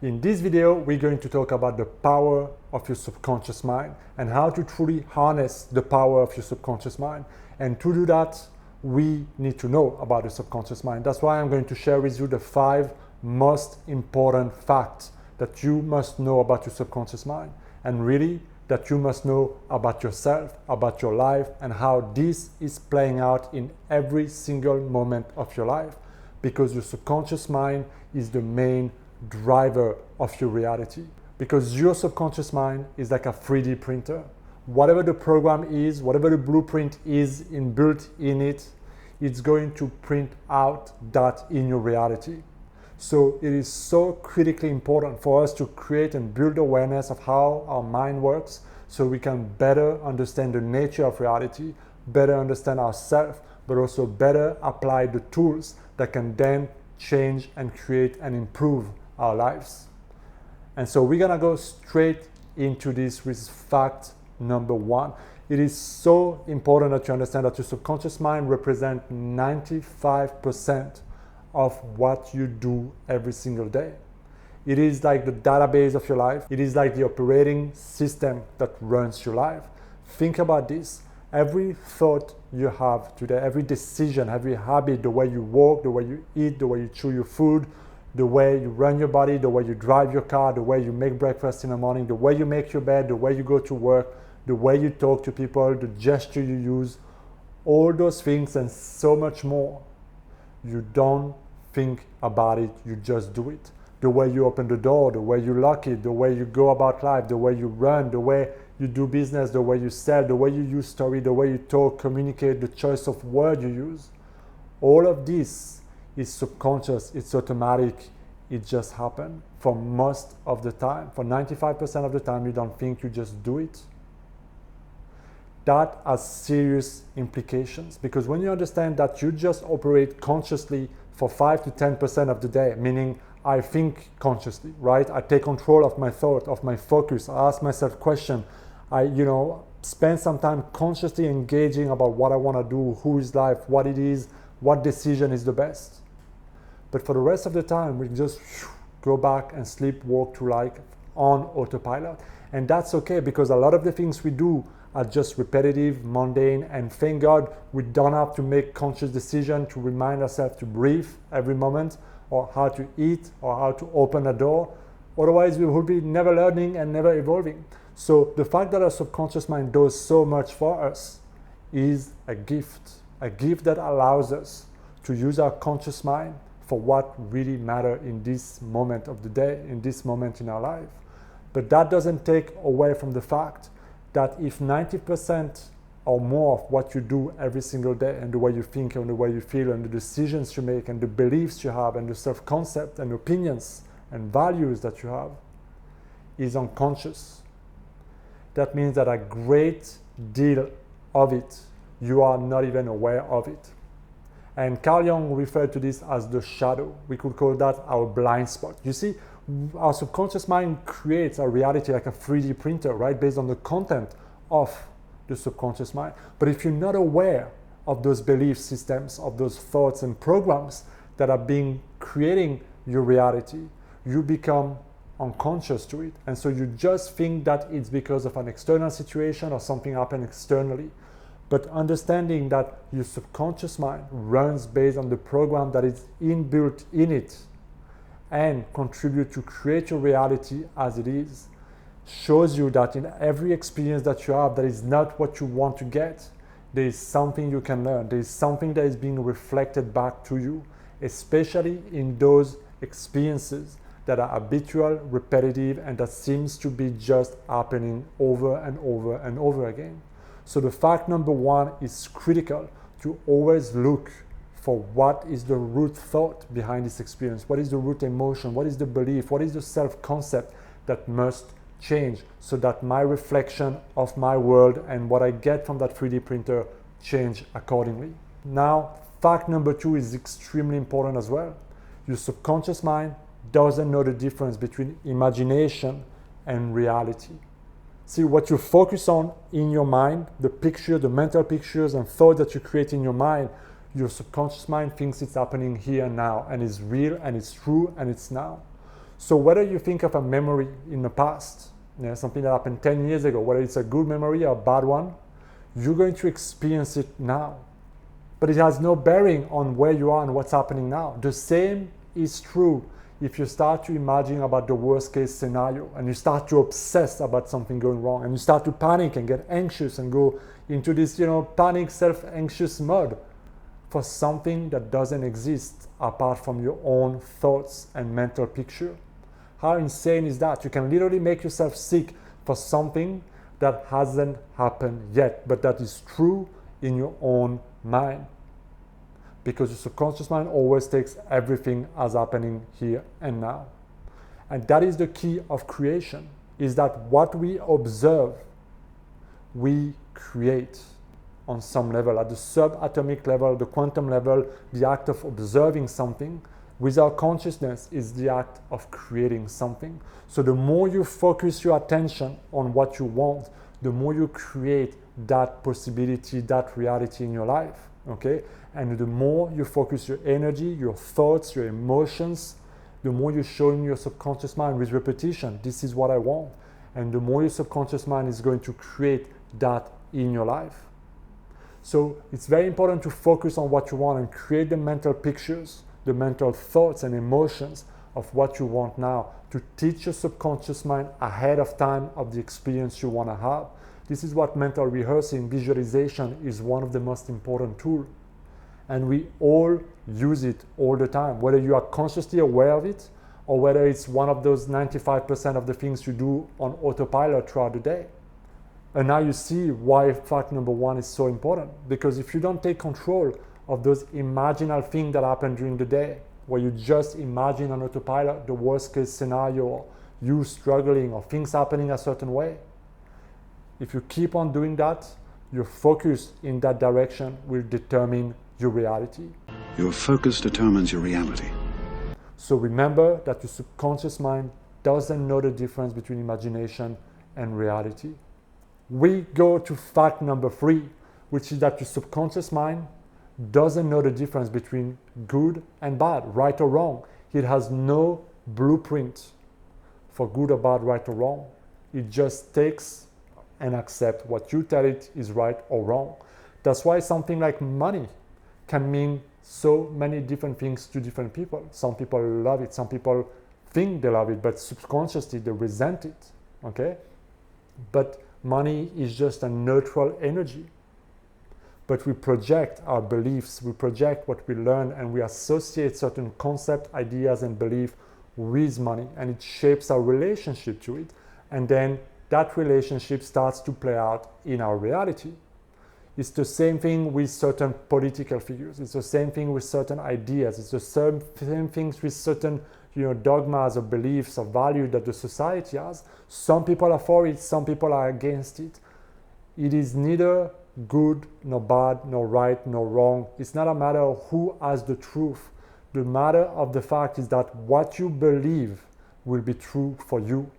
In this video, we're going to talk about the power of your subconscious mind and how to truly harness the power of your subconscious mind. And to do that, we need to know about the subconscious mind. That's why I'm going to share with you the 5 most important facts that you must know about your subconscious mind, and really that you must know about yourself, about your life, and how this is playing out in every single moment of your life, because your subconscious mind is the main driver of your reality. Because your subconscious mind is like a 3D printer. Whatever the program is, whatever the blueprint is inbuilt in it, it's going to print out that in your reality. So it is so critically important for us to create and build awareness of how our mind works, so we can better understand the nature of reality, better understand ourselves, but also better apply the tools that can then change and create and improve our lives. And so we're gonna go straight into this with fact number 1. It is so important that you understand that your subconscious mind represents 95% of what you do every single day. It is like the database of your life. It is like the operating system that runs your life. Think about this. Every thought you have today, every decision, every habit, the way you walk, the way you eat, the way you chew your food, the way you run your body, the way you drive your car, the way you make breakfast in the morning, the way you make your bed, the way you go to work, the way you talk to people, the gesture you use, all those things and so much more. You don't think about it, you just do it. The way you open the door, the way you lock it, the way you go about life, the way you run, the way you do business, the way you sell, the way you use story, the way you talk, communicate, the choice of word you use. All of this is subconscious, it's automatic, it just happens for most of the time. For 95% of the time, you don't think, you just do it. That has serious implications, because when you understand that you just operate consciously for 5 to 10% of the day, meaning I think consciously, right? I take control of my thought, of my focus. I ask myself questions. I, spend some time consciously engaging about what I want to do, who is life, what it is, what decision is the best. But for the rest of the time, we just go back and sleepwalk through life on autopilot. And that's okay, because a lot of the things we do are just repetitive, mundane, and thank God we don't have to make conscious decisions to remind ourselves to breathe every moment, or how to eat, or how to open a door. Otherwise, we will be never learning and never evolving. So the fact that our subconscious mind does so much for us is a gift that allows us to use our conscious mind for what really matters in this moment of the day, in this moment in our life. But that doesn't take away from the fact that if 90% or more of what you do every single day, and the way you think and the way you feel and the decisions you make and the beliefs you have and the self-concept and opinions and values that you have is unconscious, that means that a great deal of it, you are not even aware of it. And Carl Jung referred to this as the shadow. We could call that our blind spot. You see, our subconscious mind creates a reality like a 3D printer, right? Based on the content of the subconscious mind. But if you're not aware of those belief systems, of those thoughts and programs that are creating your reality, you become unconscious to it. And so you just think that it's because of an external situation or something happened externally. But understanding that your subconscious mind runs based on the program that is inbuilt in it and contribute to create your reality as it is, shows you that in every experience that you have that is not what you want to get, there is something you can learn. There is something that is being reflected back to you, especially in those experiences that are habitual, repetitive, and that seems to be just happening over and over and over again. So the fact number 1 is critical, to always look for what is the root thought behind this experience, what is the root emotion, what is the belief, what is the self-concept that must change, so that my reflection of my world and what I get from that 3D printer change accordingly. Now, fact number 2 is extremely important as well. Your subconscious mind doesn't know the difference between imagination and reality. See, what you focus on in your mind, the picture, the mental pictures and thoughts that you create in your mind, your subconscious mind thinks it's happening here and now, and it's real and it's true and it's now. So whether you think of a memory in the past, something that happened 10 years ago, whether it's a good memory or a bad one, you're going to experience it now. But it has no bearing on where you are and what's happening now. The same is true if you start to imagine about the worst case scenario and you start to obsess about something going wrong and you start to panic and get anxious and go into this, panic, self-anxious mode for something that doesn't exist apart from your own thoughts and mental picture. How insane is that? You can literally make yourself sick for something that hasn't happened yet, but that is true in your own mind. Because your subconscious mind always takes everything as happening here and now. And that is the key of creation, is that what we observe, we create on some level. At the subatomic level, the quantum level, the act of observing something without consciousness is the act of creating something. So the more you focus your attention on what you want, the more you create that possibility, that reality in your life, okay? And the more you focus your energy, your thoughts, your emotions, the more you're showing your subconscious mind with repetition, this is what I want. And the more your subconscious mind is going to create that in your life. So it's very important to focus on what you want and create the mental pictures, the mental thoughts and emotions of what you want now, to teach your subconscious mind ahead of time of the experience you want to have. This is what mental rehearsing, visualization is one of the most important tools. And we all use it all the time, whether you are consciously aware of it or whether it's one of those 95% of the things you do on autopilot throughout the day. And now you see why fact number one is so important. Because if you don't take control of those imaginal things that happen during the day, where you just imagine on autopilot the worst case scenario, or you struggling, or things happening a certain way, if you keep on doing that, your focus in that direction will determine your reality. Your focus determines your reality. So remember that your subconscious mind doesn't know the difference between imagination and reality. We go to fact number 3, which is that your subconscious mind doesn't know the difference between good and bad, right or wrong. It has no blueprint for good or bad, right or wrong. It just takes and accepts what you tell it is right or wrong. That's why something like money can mean so many different things to different people. Some people love it, some people think they love it, but subconsciously they resent it, okay? But money is just a neutral energy. But we project our beliefs, we project what we learn, and we associate certain concepts, ideas, and beliefs with money, and it shapes our relationship to it. And then that relationship starts to play out in our reality. It's the same thing with certain political figures. It's the same thing with certain ideas. It's the same things with certain dogmas or beliefs or values that the society has. Some people are for it, some people are against it. It is neither good, nor bad, nor right, nor wrong. It's not a matter of who has the truth. The matter of the fact is that what you believe will be true for you.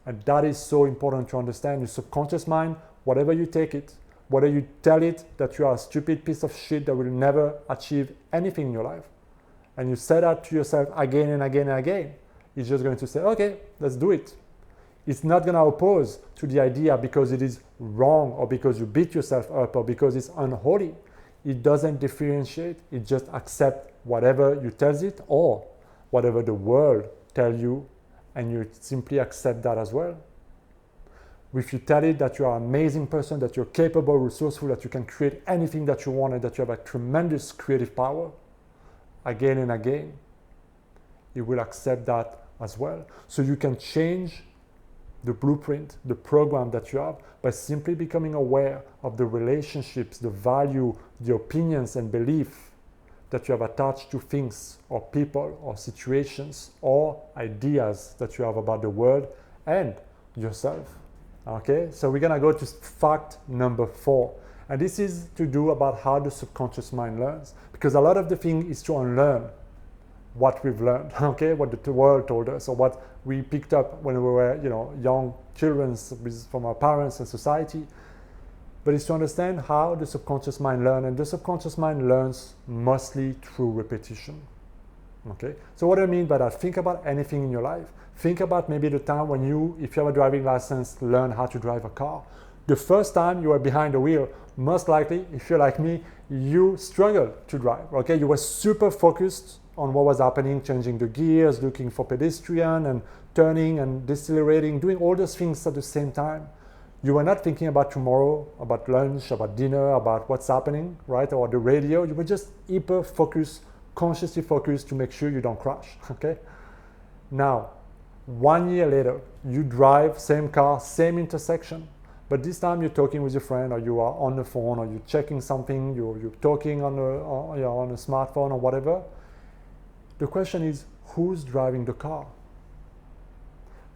And that is so important to understand. Your subconscious mind, whatever you take it, whether you tell it that you are a stupid piece of shit that will never achieve anything in your life, and you say that to yourself again and again and again, it's just going to say, okay, let's do it. It's not going to oppose to the idea because it is wrong or because you beat yourself up or because it's unholy. It doesn't differentiate. It just accepts whatever you tell it or whatever the world tells you, and you simply accept that as well. If you tell it that you are an amazing person, that you're capable, resourceful, that you can create anything that you want, and that you have a tremendous creative power, again and again, it will accept that as well. So you can change the blueprint, the program that you have by simply becoming aware of the relationships, the value, the opinions and beliefs that you have attached to things or people or situations or ideas that you have about the world and yourself. Okay, so we're gonna go to fact number 4. And this is to do about how the subconscious mind learns. Because a lot of the thing is to unlearn what we've learned, okay, what the world told us or what we picked up when we were, young children from our parents and society. But it's to understand how the subconscious mind learns, and the subconscious mind learns mostly through repetition. Okay, so what do I mean by that? Think about anything in your life. Think about maybe the time when you, if you have a driving license, learn how to drive a car. The first time you were behind the wheel, most likely, if you're like me, you struggled to drive. Okay, you were super focused on what was happening, changing the gears, looking for pedestrian and turning and decelerating, doing all those things at the same time. You were not thinking about tomorrow, about lunch, about dinner, about what's happening, right? Or the radio. You were just hyper focused, consciously focused to make sure you don't crash, okay? Now, 1 year later, you drive, same car, same intersection, but this time you're talking with your friend, or you are on the phone, or you're checking something, you're talking on a smartphone or whatever. The question is, who's driving the car?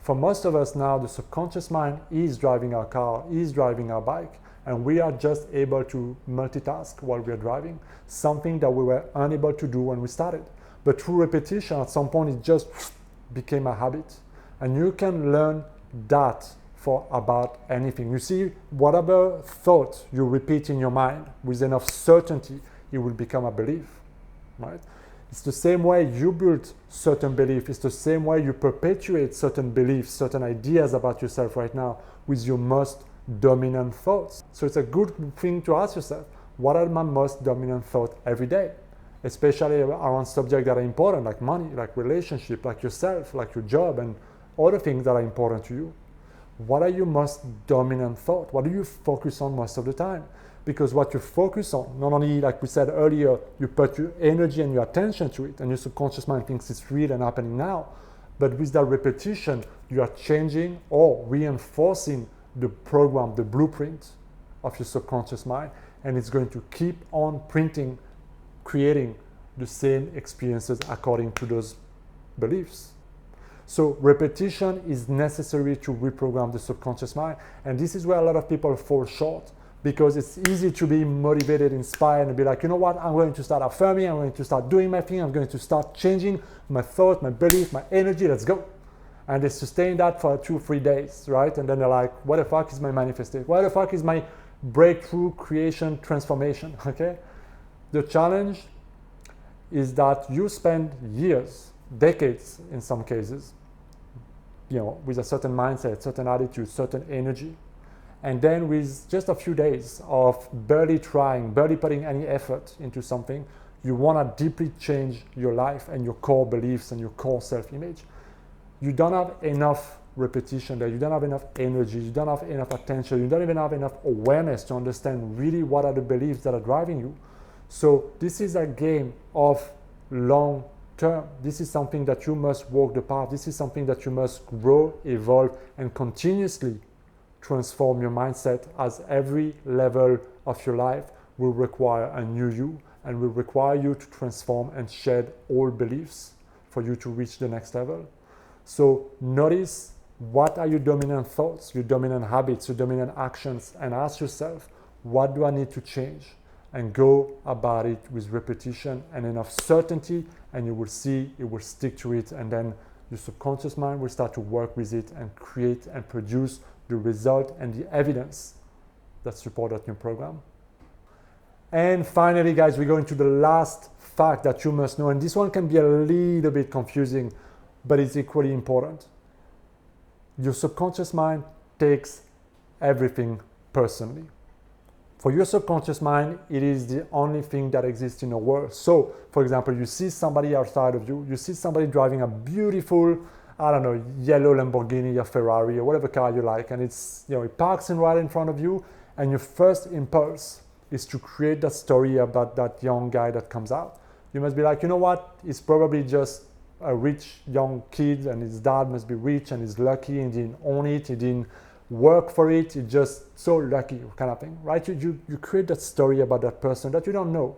For most of us now, the subconscious mind is driving our car, is driving our bike, and we are just able to multitask while we are driving, something that we were unable to do when we started. But through repetition, at some point, it just became a habit. And you can learn that for about anything. You see, whatever thought you repeat in your mind with enough certainty, it will become a belief, right? It's the same way you build certain beliefs. It's the same way you perpetuate certain beliefs, certain ideas about yourself right now with your most dominant thoughts. So it's a good thing to ask yourself, what are my most dominant thoughts every day? Especially around subjects that are important, like money, like relationship, like yourself, like your job, and other things that are important to you. What are your most dominant thoughts? What do you focus on most of the time? Because what you focus on, not only, like we said earlier, you put your energy and your attention to it, and your subconscious mind thinks it's real and happening now, but with that repetition, you are changing or reinforcing the program, the blueprint of your subconscious mind, and it's going to keep on printing, creating the same experiences according to those beliefs. So repetition is necessary to reprogram the subconscious mind, and this is where a lot of people fall short, because it's easy to be motivated, inspired, and be like, you know what, I'm going to start affirming, I'm going to start doing my thing, I'm going to start changing my thought, my belief, my energy, let's go. And they sustain that for 2-3 days, right? And then they're like, what the fuck is my manifestation? What the fuck is my breakthrough, creation, transformation, okay? The challenge is that you spend years, decades in some cases, with a certain mindset, certain attitude, certain energy. And then with just a few days of barely trying, barely putting any effort into something, you want to deeply change your life and your core beliefs and your core self-image. You don't have enough repetition there, you don't have enough energy, you don't have enough attention, you don't even have enough awareness to understand really what are the beliefs that are driving you. So this is a game of long term. This is something that you must walk the path. This is something that you must grow, evolve, and continuously transform your mindset, as every level of your life will require a new you and will require you to transform and shed all beliefs for you to reach the next level. So notice, what are your dominant thoughts, your dominant habits, your dominant actions, and ask yourself, what do I need to change? And go about it with repetition and enough certainty, and you will see it will stick to it, and then your subconscious mind will start to work with it and create and produce the result and the evidence that support that new program. And finally, guys, we go into the last fact that you must know, and this one can be a little bit confusing, but it's equally important. Your subconscious mind takes everything personally. For your subconscious mind, it is the only thing that exists in the world. So, for example, you see somebody outside of you, you see somebody driving a beautiful, yellow Lamborghini or Ferrari or whatever car you like, and it's, it parks right in front of you, and your first impulse is to create that story about that young guy that comes out. You must be like, you know what, it's probably just a rich young kid, and his dad must be rich and he's lucky and he didn't own it, he didn't work for it, he's just so lucky, kind of thing, right? You create that story about that person that you don't know.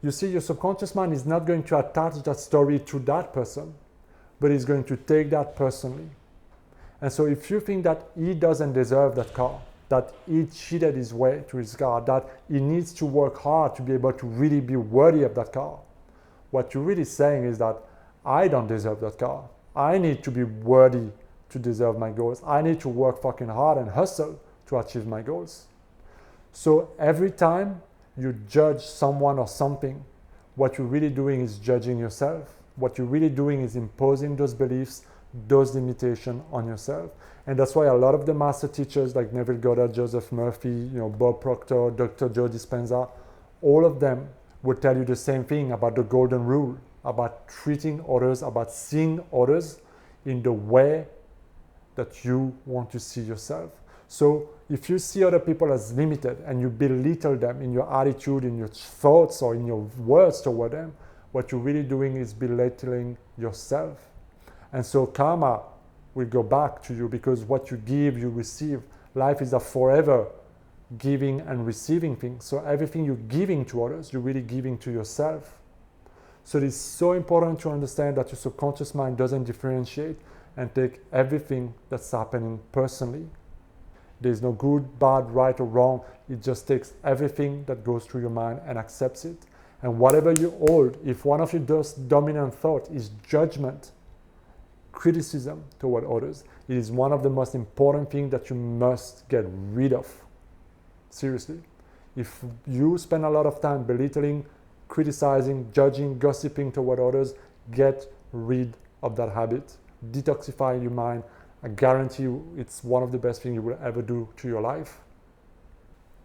You see, your subconscious mind is not going to attach that story to that person, but it's going to take that personally. And so if you think that he doesn't deserve that car, that he cheated his way to his car, that he needs to work hard to be able to really be worthy of that car, what you're really saying is that I don't deserve that car. I need to be worthy to deserve my goals. I need to work fucking hard and hustle to achieve my goals. So every time you judge someone or something what you're really doing is judging yourself. What you're really doing is imposing those beliefs, those limitations on yourself. And that's why a lot of the master teachers like Neville Goddard, Joseph Murphy, Bob Proctor, Dr. Joe Dispenza, all of them will tell you the same thing about the golden rule, about treating others, about seeing others in the way that you want to see yourself. So if you see other people as limited and you belittle them in your attitude, in your thoughts, or in your words toward them, what you're really doing is belittling yourself. And so karma will go back to you, because what you give, you receive. Life is a forever giving and receiving thing. So everything you're giving to others, you're really giving to yourself. So it is so important to understand that your subconscious mind doesn't differentiate and take everything that's happening personally. There's no good, bad, right or wrong. It just takes everything that goes through your mind and accepts it. And whatever you hold, if one of your dominant thoughts is judgment, criticism toward others, it is one of the most important things that you must get rid of. Seriously. If you spend a lot of time belittling, criticizing, judging, gossiping toward others, get rid of that habit. Detoxify your mind. I guarantee you it's one of the best things you will ever do to your life.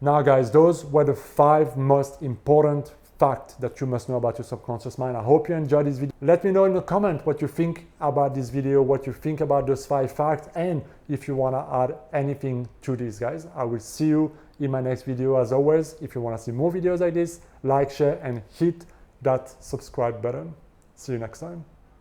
Now guys, those were the 5 most important facts that you must know about your subconscious mind. I hope you enjoyed this video. Let me know in the comment what you think about this video, what you think about those 5 facts, and if you want to add anything to this, guys. I will see you in my next video. As always, if you want to see more videos like this, like, share, and hit that subscribe button. See you next time.